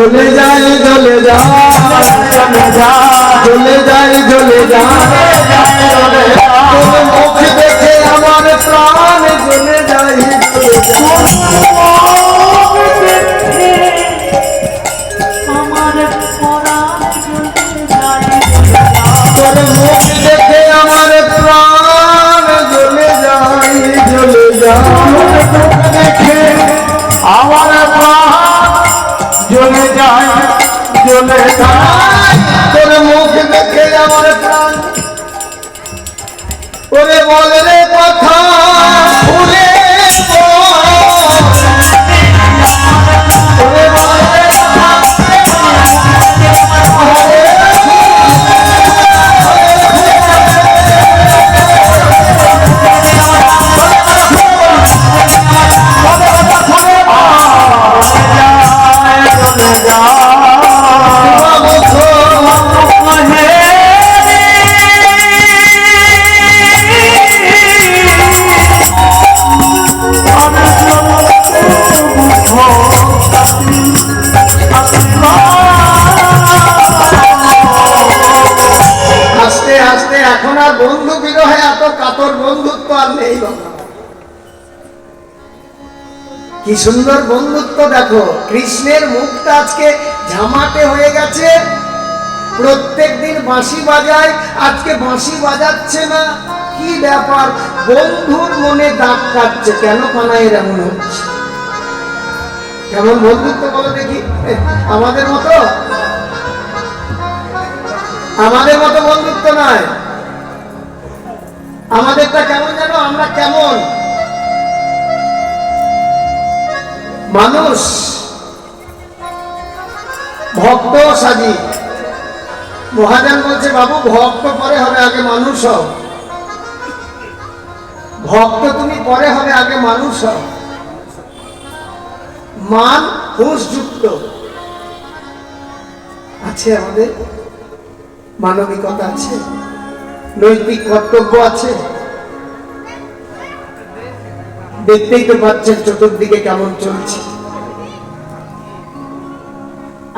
জ্বলে যায় জ্বলে যায় জ্বলে যায় জ্বলে যায় তোর মুখ দেখে আমার প্রাণ জ্বলে যায় তোর মুখ দেখে আমার প্রাণ জ্বলে যায় জ্বলে যায় দেখে আমার প্রাণ জ্বলে যায় জ্বলে যায় তোর মুখ দেখে আমার প্রাণ ওরে বল রে কথা ভুলে ওরে বল রে কথা বন্ধু বিরহে এত কাতর বন্ধুত্ব আর নেই বাবা। কি সুন্দর বন্ধুত্ব দেখো, কৃষ্ণের মুখটা আজকে ঝামাটে হয়ে গেছে। প্রত্যেকদিন বাঁশি বাজায়, আজকে বাঁশি বাজাচ্ছে না। কি ব্যাপার? বন্ধুর মনে দাগ কাটছে। কেন কানাইয়ের এমন হচ্ছে? কেমন বন্ধুত্ব বলো দেখি? আমাদের মতো বন্ধুত্ব নয়। আমাদেরটা কেমন জানো? আমরা কেমন মানুষ, ভক্ত সাজি। মহাজন বলছে বাবু ভক্ত পরে হবে, আগে মানুষ হও। ভক্ত তুমি পরে হবে, আগে মানুষ হও। মান হুঁশ যুক্ত আছে, আমাদের মানবিকতা আছে, নৈতিক কর্তব্য আছে। দেখতেই তো পাচ্ছেন চতুর্দিকে কেমন চলছে।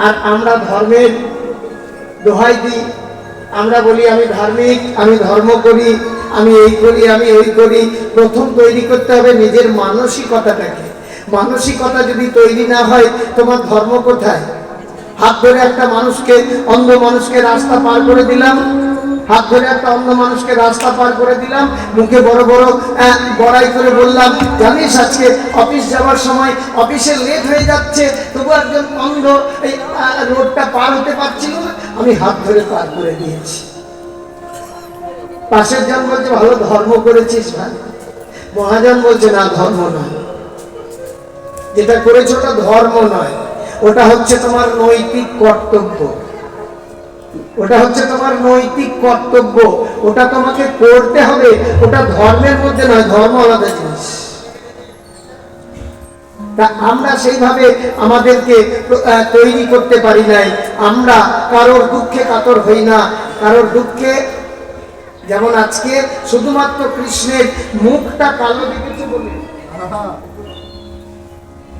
আর আমরা ধর্মের দোহাই দিই, আমরা বলি আমি ধার্মিক, আমি ধর্ম করি, আমি এই করি, আমি ওই করি। প্রথম তৈরি করতে হবে নিজের মানসিকতাটাকে। মানসিকতা যদি তৈরি না হয়, তোমার ধর্ম কোথায়? হাত ধরে একটা মানুষকে, অন্ধ মানুষকে রাস্তা পার করে দিলাম, হাত ধরে একটা অন্ধ মানুষকে রাস্তা পার করে দিলাম, মুখে বড় বড় বড়াই করে বললাম, জানিস আজকে অফিস যাওয়ার সময় অফিসে লেট হয়ে যাচ্ছে, তবু একজন অন্ধ এই রোডটা পার হতে পারছিল না, আমি হাত ধরে পার করে দিয়েছি। পাশের জন বলছে ভালো ধর্ম করেছিস ভাই। মহাজন বলছে না, ধর্ম নয়, যেটা করেছে ওটা ধর্ম নয়, ওটা হচ্ছে তোমার নৈতিক কর্তব্য। ওটা হচ্ছে তোমার নৈতিক কর্তব্য, ওটা তোমাকে করতে হবে। ওটা ধর্মের মধ্যে নয়, ধর্ম আলাদা জিনিস। তা আমরা সেইভাবে আমাদেরকে তৈরি করতে পারি নাই। আমরা কারোর দুঃখে কাতর হই না, কারোর দুঃখে। যেমন আজকে শুধুমাত্র কৃষ্ণের মুখটা কালো দেখেছে বলে,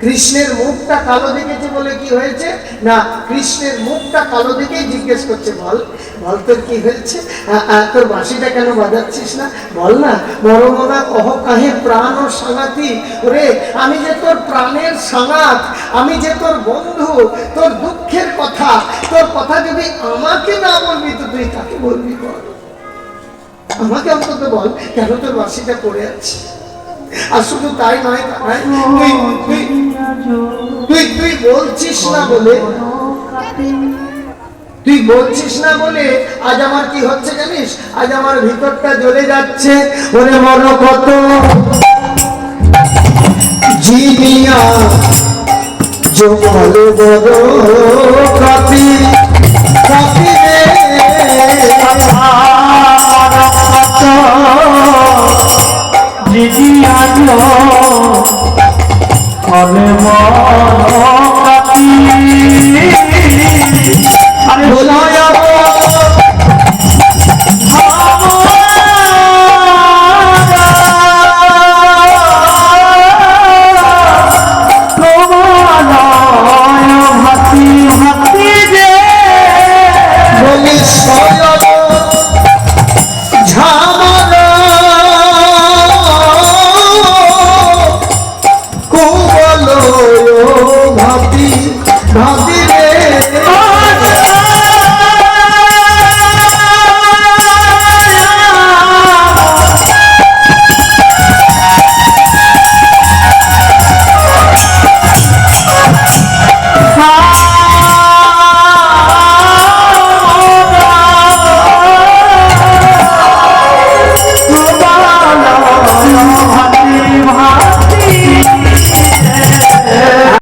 কৃষ্ণের মুখটা কালো দেখেছে বলে কি হয়েছে না, কৃষ্ণের মুখটা কালো দেখেই জিজ্ঞেস করছে, বল বল তোর কি হয়েছে, তোর বাঁশিটা কেন বাজাচ্ছিস না, বল না। মরমনা কহ কাহে প্রাণ ও সাঙাতি। ওরে আমি যে তোর প্রাণের সাঙাত, আমি যে তোর বন্ধু, তোর দুঃখের কথা, তোর কথা যদি আমাকে না বলবি তো তুই কাকে বলবি? বল আমাকে অন্তত বল, কেন তোর বাঁশিটা পড়ে আছে। আর শুধু তাই নয়, তুই বলছিস না বলে, তুই বলছিস না বলে আজ আমার কি হচ্ছে জানিস? আজ আমার ভিতরটা জ্বলে যাচ্ছে। ওরে মন কত জিনিয়া জল বড় কাপি